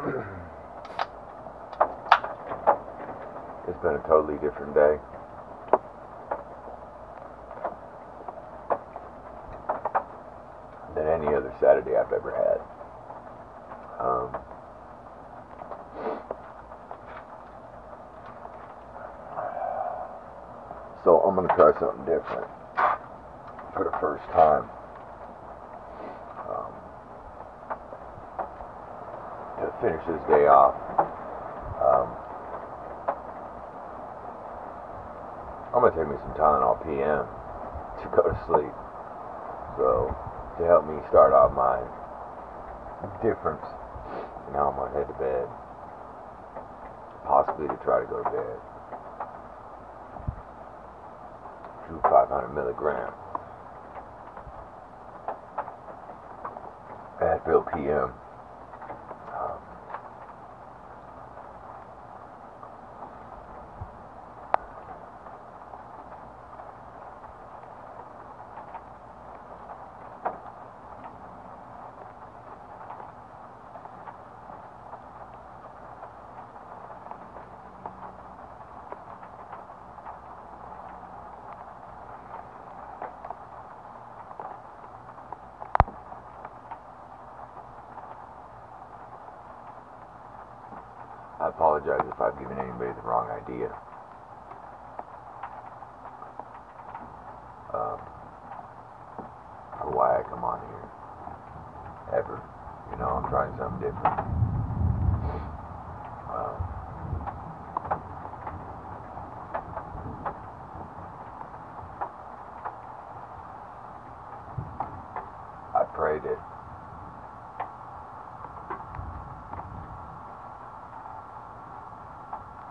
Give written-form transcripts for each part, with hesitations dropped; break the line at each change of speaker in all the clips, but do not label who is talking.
It's been a totally different day. Than any other Saturday I've ever had. So I'm going to try something different for the first time. To finish this day off. I'm going to take me some Tylenol PM to go to sleep. So, to help me start off my difference in how I'm going to head to bed. Possibly to try to go to bed. Through 500 milligram Advil PM. I apologize if I've given anybody the wrong idea. For why I come on here. Ever. You know, I'm trying something different. I pray that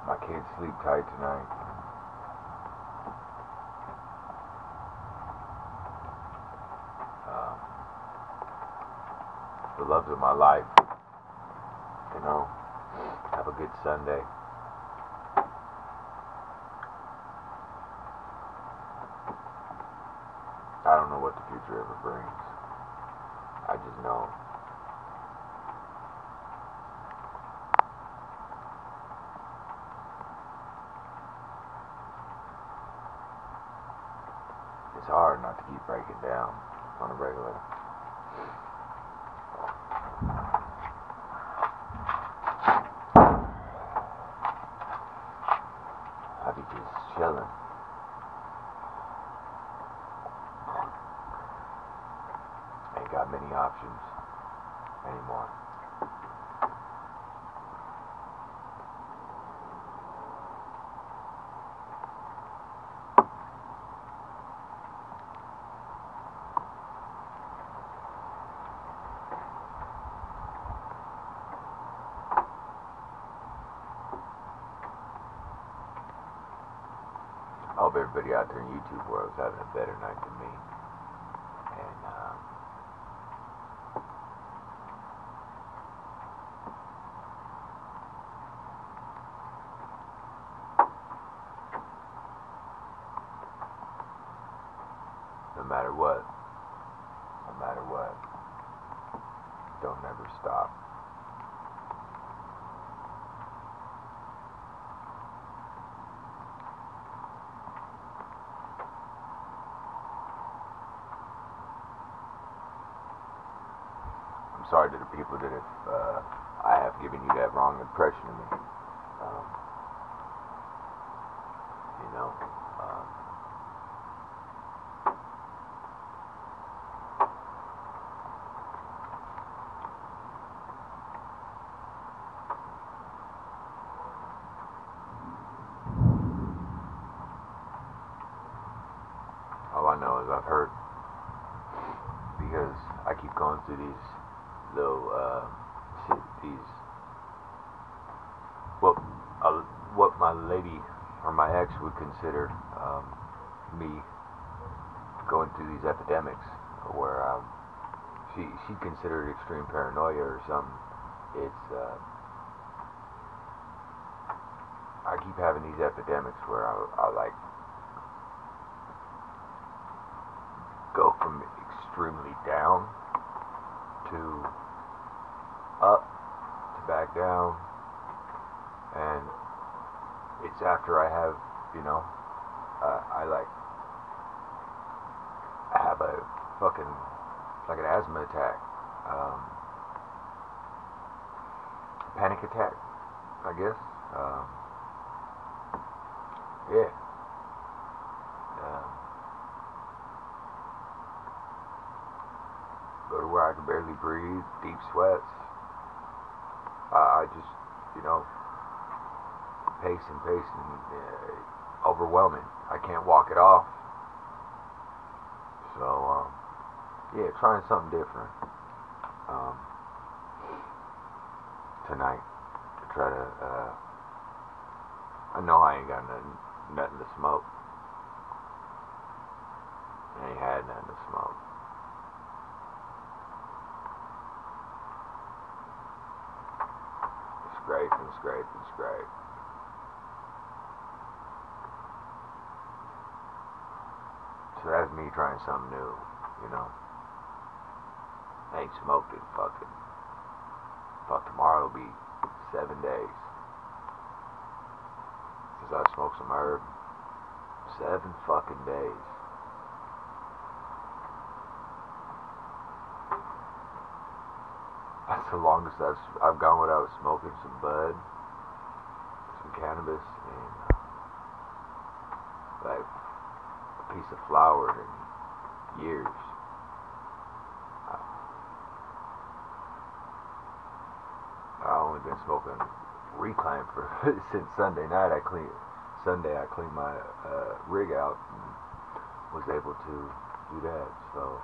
my kids sleep tight tonight. The loves of my life, you know, have a good Sunday. I don't know what the future ever brings. I just know it's hard not to keep breaking down on a regular. I be just chilling. Ain't got many options anymore. I hope everybody out there in YouTube world is having a better night than me. And no matter what, don't ever stop. I'm sorry to the people that I have given you that wrong impression of me. You know, all I know is I've hurt because I keep going through these little, what my lady or my ex would consider me going through these epidemics, where she considered it extreme paranoia or something. It's I keep having these epidemics where I like go from extremely down to up to back down, and it's after I have, you know, I have a fucking, like an asthma attack, um, panic attack, I guess. Yeah. Um, Go to where I can barely breathe, deep sweats. I just, you know, pace and overwhelming. I can't walk it off. So, yeah, trying something different um, tonight to try to. I know I ain't got nothing to smoke. I ain't had nothing to smoke. Scrape and scrape and scrape. So that's me trying something new, you know. I ain't smoked in fuck, tomorrow will be 7 days since I smoked some herb. 7 fucking days. That's the longest I've gone without smoking some bud, some cannabis, and like a piece of flower in years. I've only been smoking reclaim for since Sunday night. Sunday I cleaned my rig out and was able to do that. So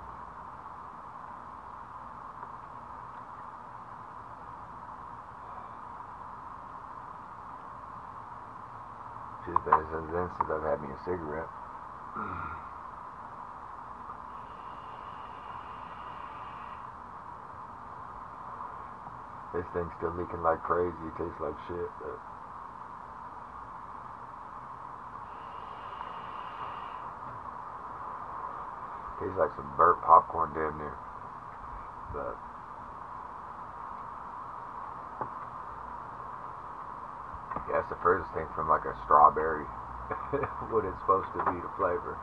it's been since I've had me a cigarette. This thing's still leaking like crazy. It tastes like shit. But tastes like some burnt popcorn damn near. But yeah, it's the furthest thing from like a strawberry. What it's supposed to be, the flavor.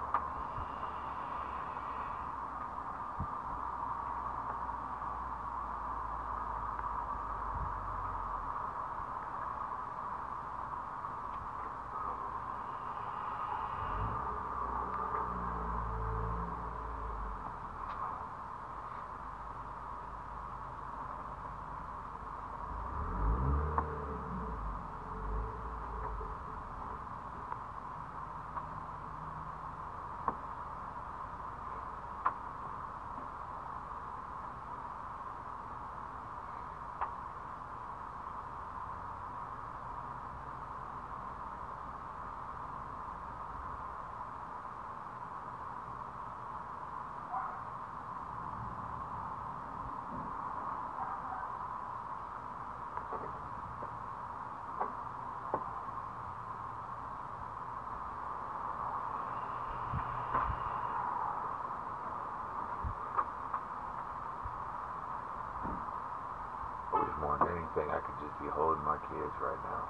More than anything, I could just be holding my kids right now.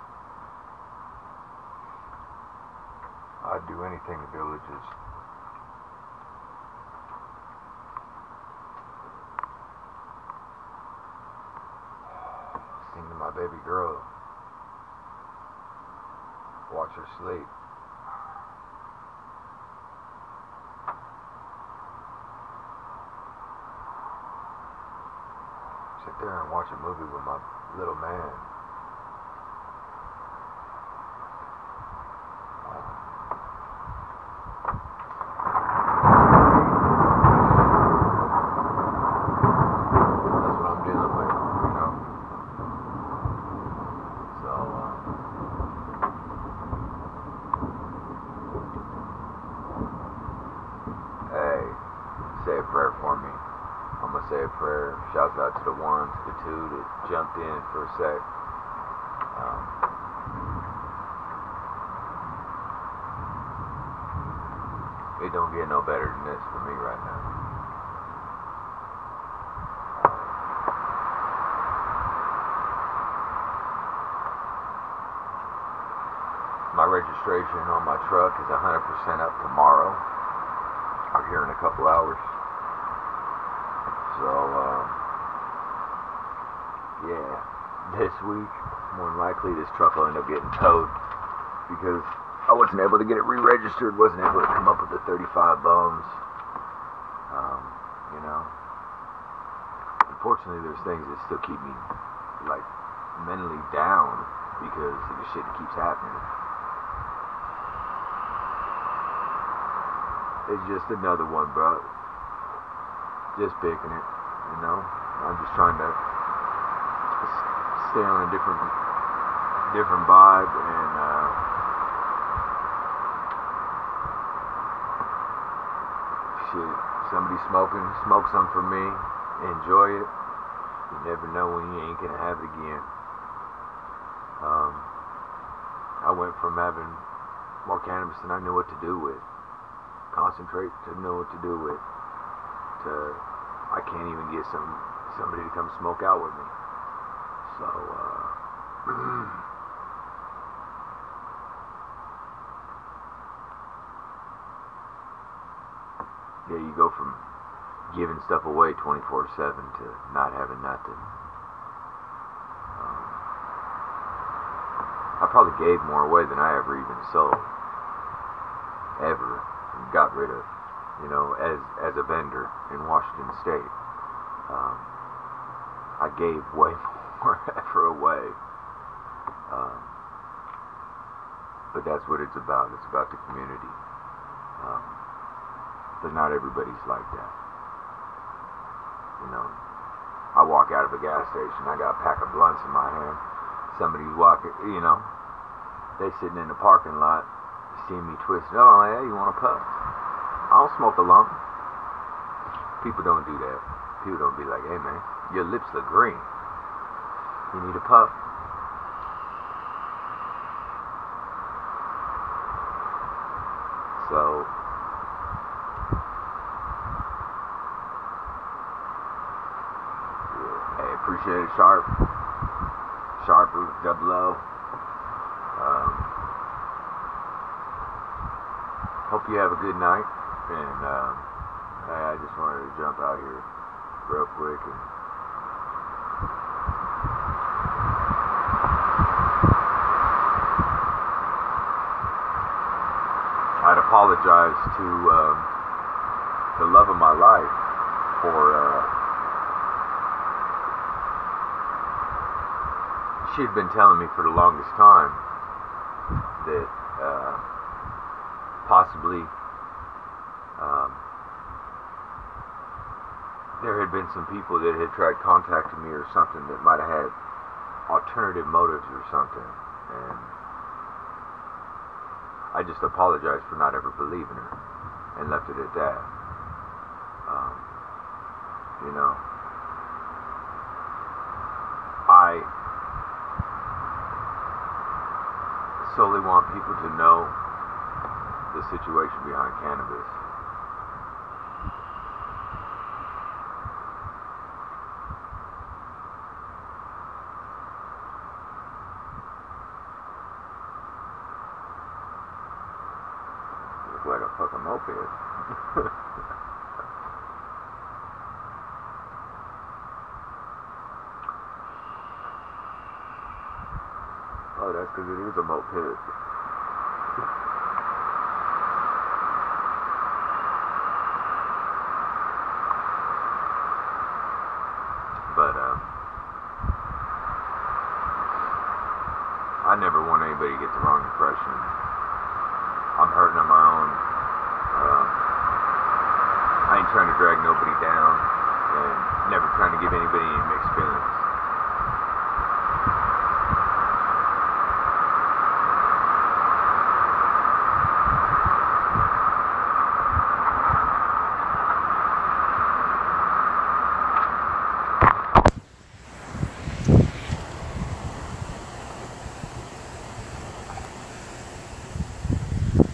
I'd do anything to be able to just sing to my baby girl, watch her sleep. Sit there and watch a movie with my little man. That's what I'm dealing with, you know. So, hey, say a prayer for me. I'm gonna say a prayer. Shouts out to the one, to the two that jumped in for a sec. It don't get no better than this for me right now. My registration on my truck is 100% up tomorrow, or here in a couple hours. So, yeah, this week, more than likely, this truck will end up getting towed because I wasn't able to get it re-registered, wasn't able to come up with the 35 bones. You know, unfortunately, there's things that still keep me, like, mentally down because of the shit that keeps happening. It's just another one, bro. Just picking it, you know. I'm just trying to stay on a different vibe, and shit. Somebody smoking, smoke some for me. Enjoy it. You never know when you ain't gonna have it again. I went from having more cannabis than I knew what to do with, concentrate to know what to do with, to I can't even get somebody to come smoke out with me. So yeah, you go from giving stuff away 24/7 to not having nothing. I probably gave more away than I ever even sold. Ever. Got rid of. You know, as a vendor in Washington State. I gave way more ever away. But that's what it's about. It's about the community. But not everybody's like that. You know, I walk out of a gas station, I got a pack of blunts in my hand. Somebody's walking, you know, they sitting in the parking lot, seeing me twisted. Oh, I'm like, hey, you want a puff? I don't smoke alone. People don't do that. People don't be like, hey man, your lips look green. You need a puff? So, yeah, hey, appreciate it, Sharper, double O. Hope you have a good night, and I just wanted to jump out here real quick and I'd apologize to the love of my life for she'd been telling me for the longest time that possibly there had been some people that had tried contacting me or something that might have had alternative motives or something, and I just apologized for not ever believing her and left it at that. You know, I solely want people to know the situation behind cannabis. Looks like a fucking moped. Oh, that's because it is a moped. But I never want anybody to get the wrong impression. I'm hurting on my own. I ain't trying to drag nobody down, and never trying to give anybody any mixed feelings.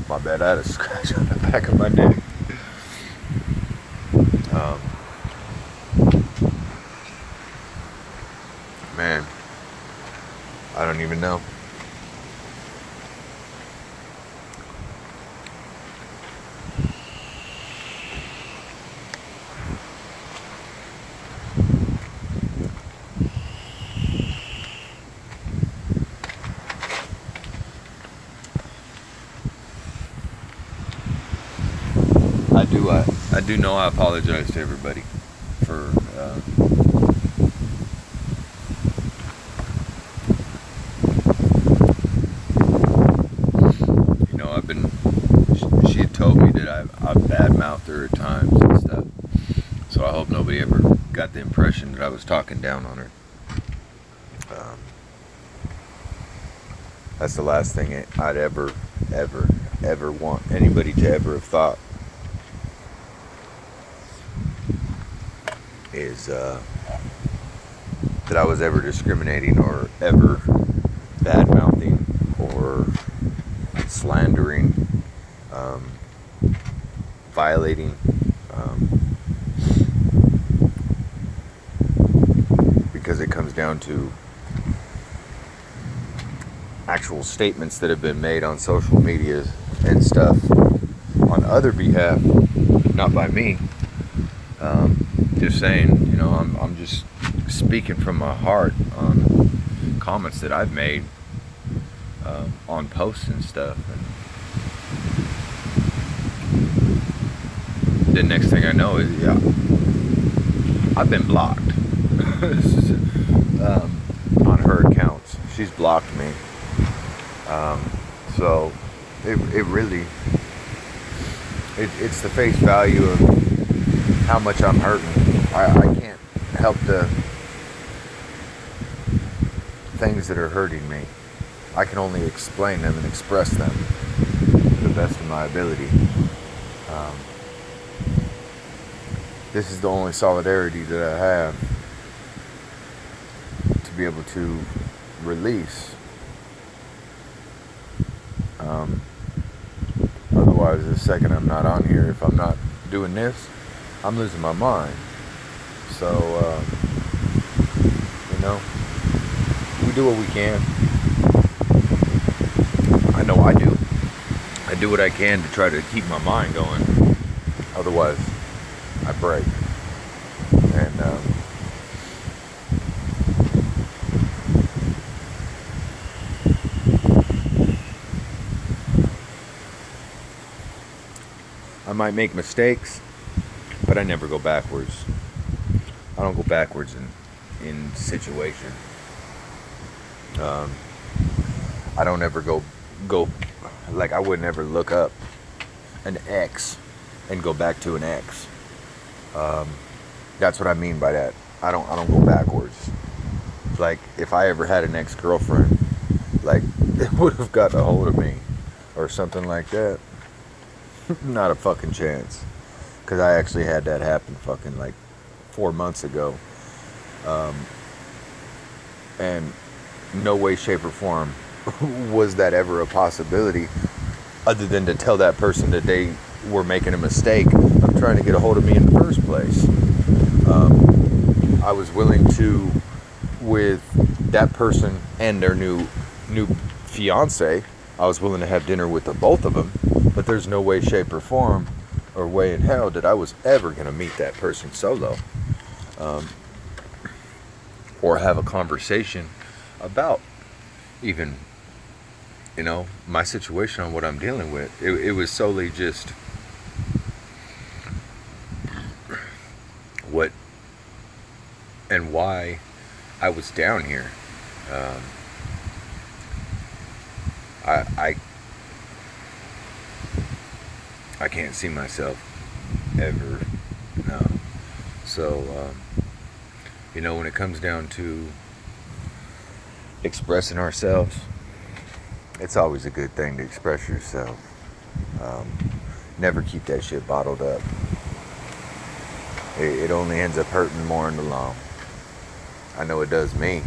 My bad, I had a scratch on the back of my neck. Man, I don't even know. I do know I apologize to everybody for I've been. She had told me that I've badmouthed her at times and stuff. So I hope nobody ever got the impression that I was talking down on her. That's the last thing I'd ever want anybody to ever have thought. Is that I was ever discriminating or ever bad-mouthing or slandering, violating, because it comes down to actual statements that have been made on social media and stuff on other behalf, not by me. Just saying, I'm just speaking from my heart on comments that I've made on posts and stuff. And the next thing I know is, I've been blocked on her accounts. She's blocked me. So it really, it's the face value of how much I'm hurting. I can't help the things that are hurting me. I can only explain them and express them to the best of my ability. This is the only solidarity that I have to be able to release. Otherwise, the second I'm not on here, if I'm not doing this, I'm losing my mind. So, we do what we can. I know I do. I do what I can to try to keep my mind going. Otherwise, I break. And, I might make mistakes, but I never go backwards. I don't go backwards in situation. I don't ever go like I would never look up an X and go back to an X. That's what I mean by that. I don't go backwards. Like if I ever had an ex-girlfriend, like it would have got a hold of me or something like that. Not a fucking chance. Because I actually had that happen fucking like 4 months ago. And no way, shape, or form was that ever a possibility other than to tell that person that they were making a mistake of trying to get a hold of me in the first place. I was willing to, with that person and their new fiance, I was willing to have dinner with the both of them, but there's no way, shape, or form or way in hell that I was ever going to meet that person solo, or have a conversation about even, my situation on what I'm dealing with. It was solely just what and why I was down here. I can't see myself ever, no. So, when it comes down to expressing ourselves, it's always a good thing to express yourself. Never keep that shit bottled up. It only ends up hurting more in the long. I know it does me.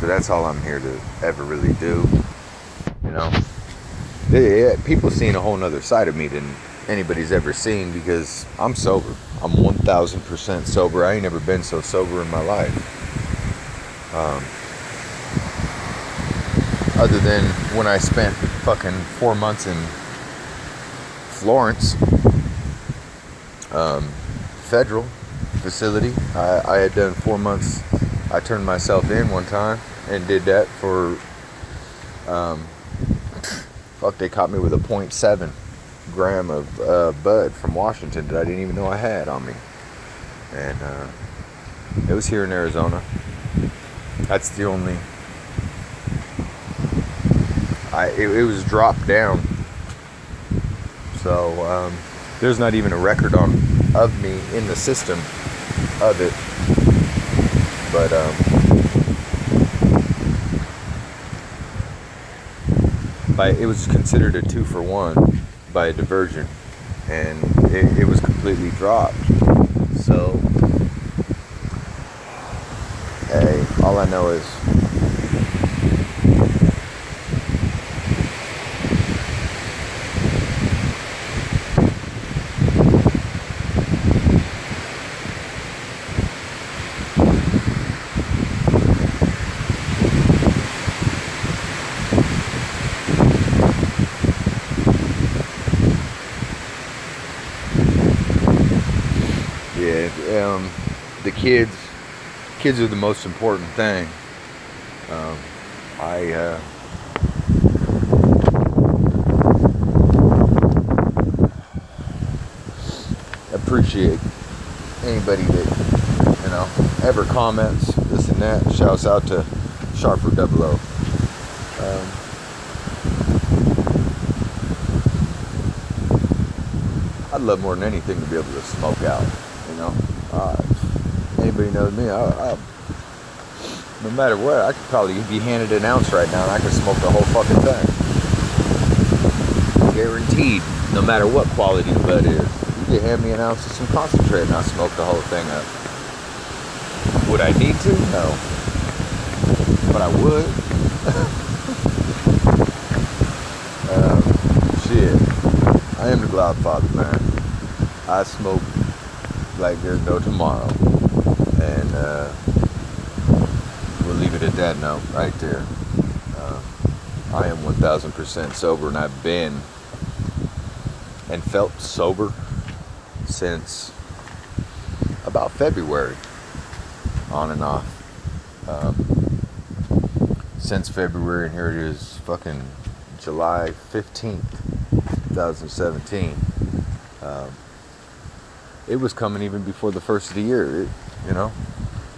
So that's all I'm here to ever really do. People seeing a whole nother side of me than anybody's ever seen, because I'm sober. I'm 1000% sober. I ain't never been so sober in my life. Other than when I spent fucking 4 months in Florence, federal facility. I had done 4 months. I turned myself in one time and did that for, they caught me with a .7 gram of bud from Washington that I didn't even know I had on me. And it was here in Arizona. That's the only... It was dropped down. So there's not even a record of me in the system of it. But it was considered a 2-for-1 by a diversion, and it was completely dropped. So, hey, all I know is the kids are the most important thing. I appreciate anybody that ever comments this and that. Shouts out to Sharper 00. I'd love more than anything to be able to smoke out. Anybody knows me, no matter what, I could probably be handed an ounce right now and I could smoke the whole fucking thing. Guaranteed, no matter what quality the bud is. You could hand me an ounce of some concentrate and I'll smoke the whole thing up. Would I need to? No. But I would. Shit. I am the Godfather, man. I smoke like there's no tomorrow. And we'll leave it at that note right there. I am 1000% sober, and I've been and felt sober since about February, on and off. Since February, and here it is, fucking July 15th, 2017. It was coming even before the first of the year.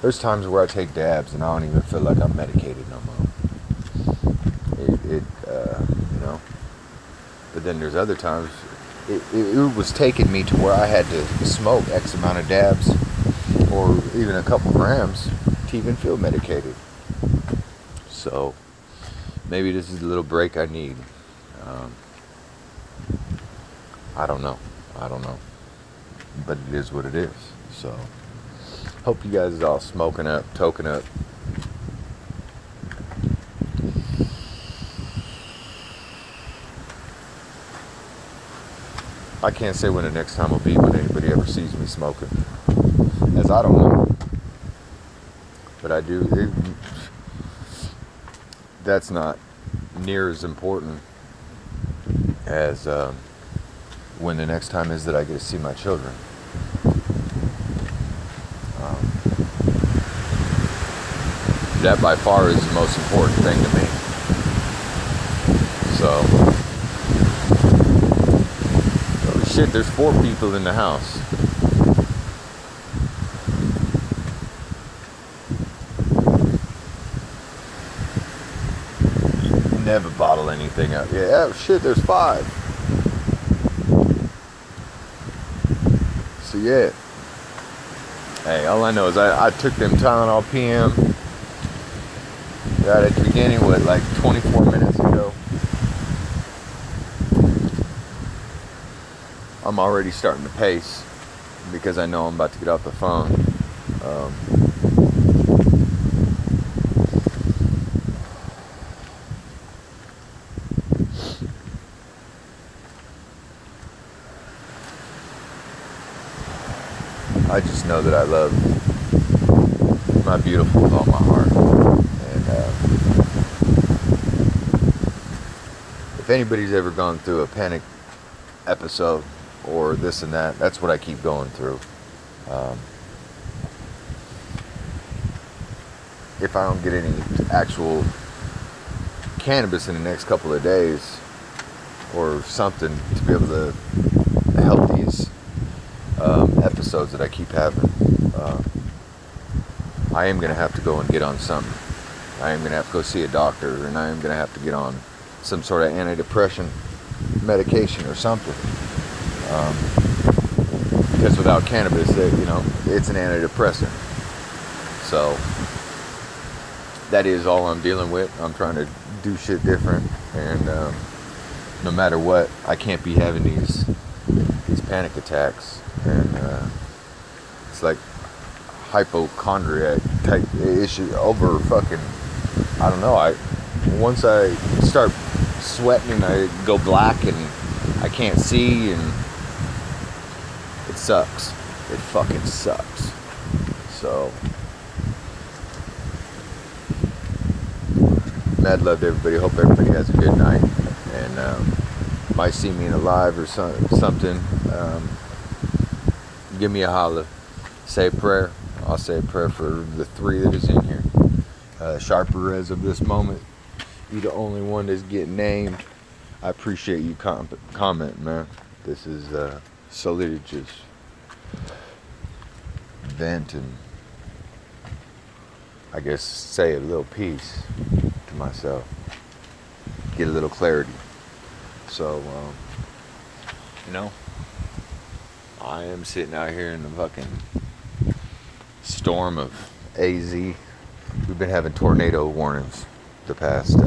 There's times where I take dabs and I don't even feel like I'm medicated no more. But then there's other times it was taking me to where I had to smoke X amount of dabs or even a couple grams to even feel medicated. So maybe this is the little break I need. I don't know. But it is what it is. So hope you guys is all smoking up, toking up. I can't say when the next time will be when anybody ever sees me smoking, as I don't know. But I do. That's not near as important as when the next time is that I get to see my children. That by far is the most important thing to me. So, holy shit, there's 4 people in the house. Never bottle anything up. Yeah, shit, there's 5. So yeah. Hey, all I know is I took them Tylenol PM right at the beginning, like 24 minutes ago. I'm already starting to pace because I know I'm about to get off the phone. I just know that I love my beautiful with all my heart. And if anybody's ever gone through a panic episode or this and that, that's what I keep going through. If I don't get any actual cannabis in the next couple of days, or something to be able to help these episodes that I keep having. I am going to have to go and get on something. I am going to have to go see a doctor, and I am going to have to get on some sort of antidepressant medication or something. Because without cannabis, it's an antidepressant. So that is all I'm dealing with. I'm trying to do shit different, and no matter what, I can't be having these panic attacks, and it's like hypochondriac type issue over fucking, I don't know, once I start sweating and I go black and I can't see, and it sucks. It fucking sucks. So mad love to everybody. Hope everybody has a good night, and might see me in a live or something. Give me a holla. Say a prayer. I'll say a prayer for the 3 that is in here. Sharper as of this moment, you're the only one that's getting named. I appreciate you commenting, man. This is solely to just vent and, I guess, say a little piece to myself, get a little clarity. So I am sitting out here in the fucking storm of AZ. We've been having tornado warnings the past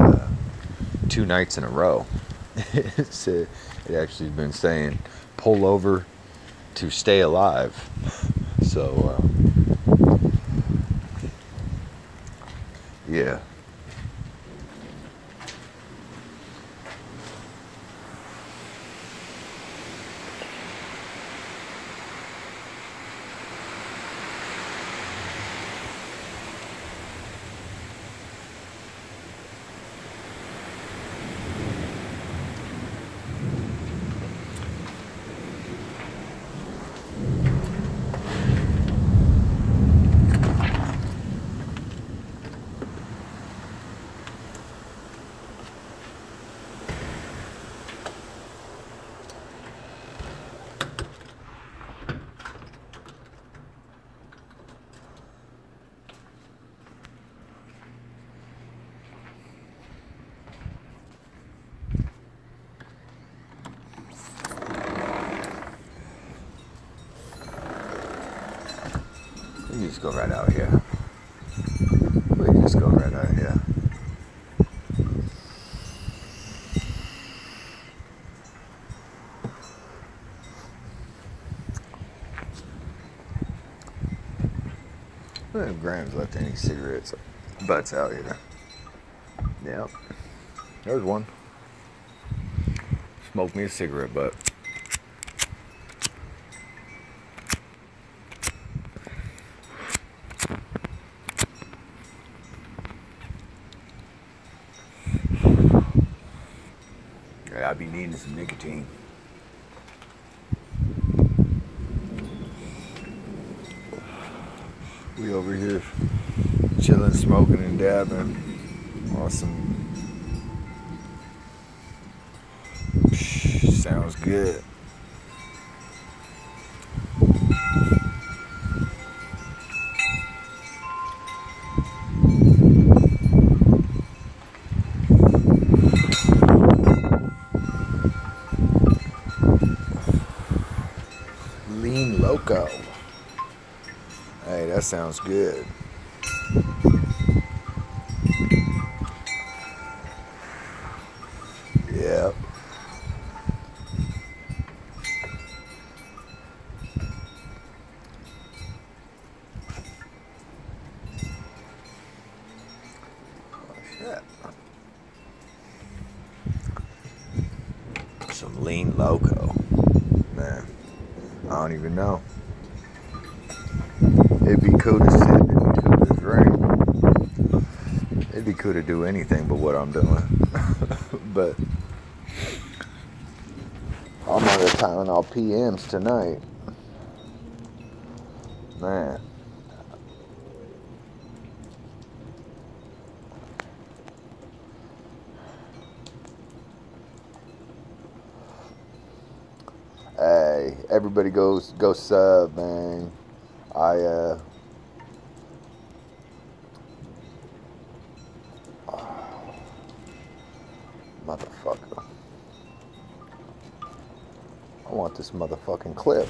2 nights in a row. It actually has been saying pull over to stay alive. So yeah. We just go right out here. We just go right out here. I don't have Graham's left any cigarettes butts out here. Yep. There's one. Smoke me a cigarette butt. Yeah, I'll be needing some nicotine. We over here chilling, smoking, and dabbing. Awesome. Sounds good. Lean Loco. Hey, that sounds good. Yep. Oh, shit. Some Lean Loco. Man, I don't even know. It'd be cool to sit, it'd be cool to drink. It'd be cool to do anything but what I'm doing. But I'm on the Tylenol PMs tonight. Man.
Hey, everybody go sub, man. I motherfucker. I want this motherfucking clip.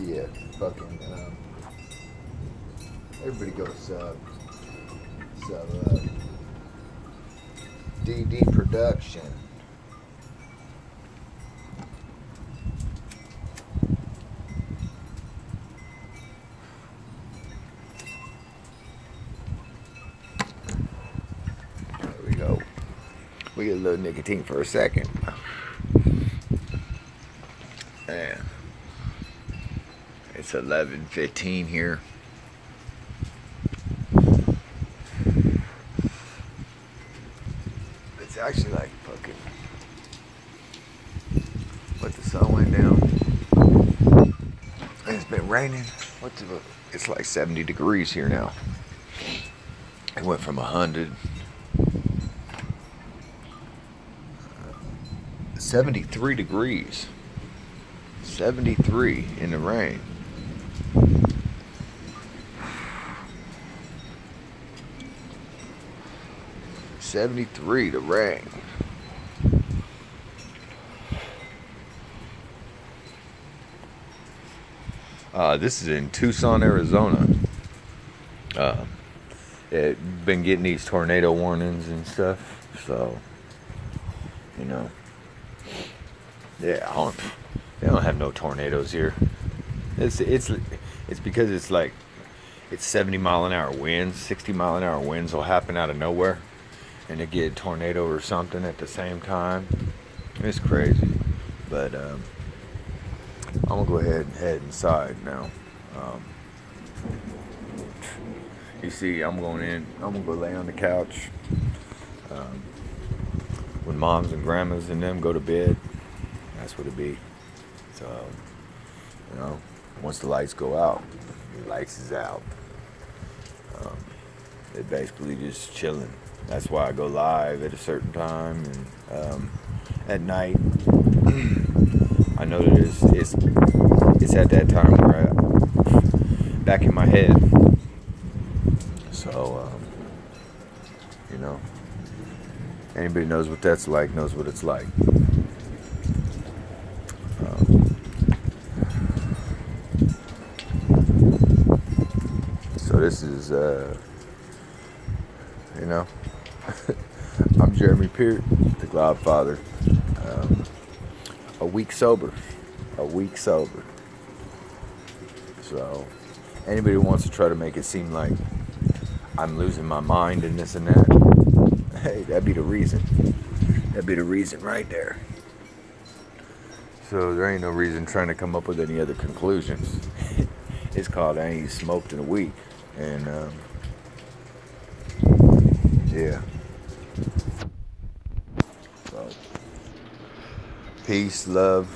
Yeah, fucking everybody go sub. DD production. There we go. We get a little nicotine for a second. Man, it's 11:15 here. It's actually like fucking. But the sun went down. And it's been raining. It's like 70 degrees here now. It went from 100. 73 degrees. 73 in the rain. $73 the rain. This is in Tucson, Arizona. Been getting these tornado warnings and stuff, so you know. Yeah, they don't have no tornadoes here. It's because it's 70-mile-an-hour winds, 60-mile-an-hour winds will happen out of nowhere, and they get a tornado or something at the same time. It's crazy, but I'm gonna go ahead and head inside now. You see, I'm gonna go lay on the couch when moms and grandmas and them go to bed. That's what it be. So, you know, once the lights go out, the lights is out. They're basically just chilling. That's why I go live at a certain time, and at night. I know that it's at that time where back in my head. So, you know, anybody knows what that's like, knows what it's like. So this is, you know, I'm Jeremy Peart, the Godfather. A week sober. So, anybody who wants to try to make it seem like I'm losing my mind and this and that, hey, that'd be the reason. That'd be the reason right there. So there ain't no reason trying to come up with any other conclusions. It's called I ain't smoked in a week. And, yeah. So, peace, love,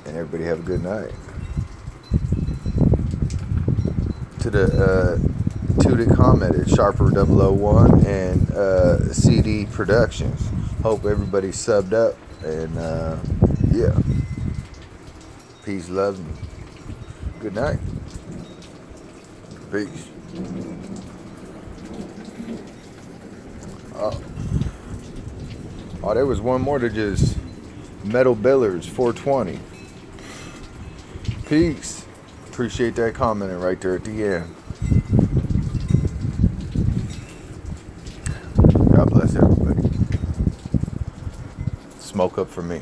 and everybody have a good night. To the commented, Sharper001 and CD Productions. Hope everybody subbed up, and yeah. Peace, love, and good night. Peace. Oh, there was one more to just Metal Billers 420. Peace. Appreciate that commenting right there at the end. God bless everybody. Smoke up for me.